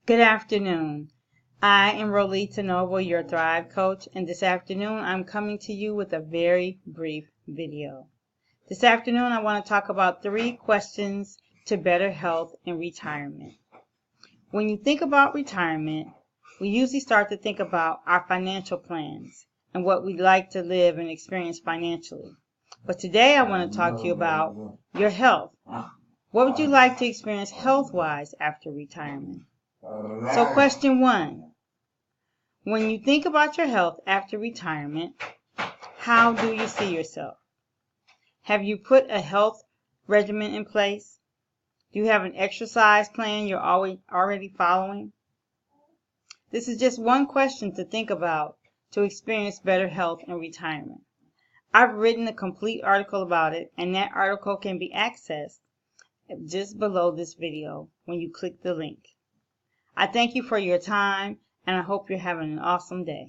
Good afternoon. I am Rolita Noble, your Thrive Coach, and this afternoon I'm coming to you with a very brief video. This afternoon I want to talk about 3 questions to better health in retirement. When you think about retirement, we usually start to think about our financial plans and what we'd like to live and experience financially. But today I want to talk to you about your health. What would you like to experience health-wise after retirement? So question 1, when you think about your health after retirement, how do you see yourself? Have you put a health regimen in place? Do you have an exercise plan you're already following? This is just one question to think about to experience better health in retirement. I've written a complete article about it, and that article can be accessed just below this video when you click the link. I thank you for your time, and I hope you're having an awesome day.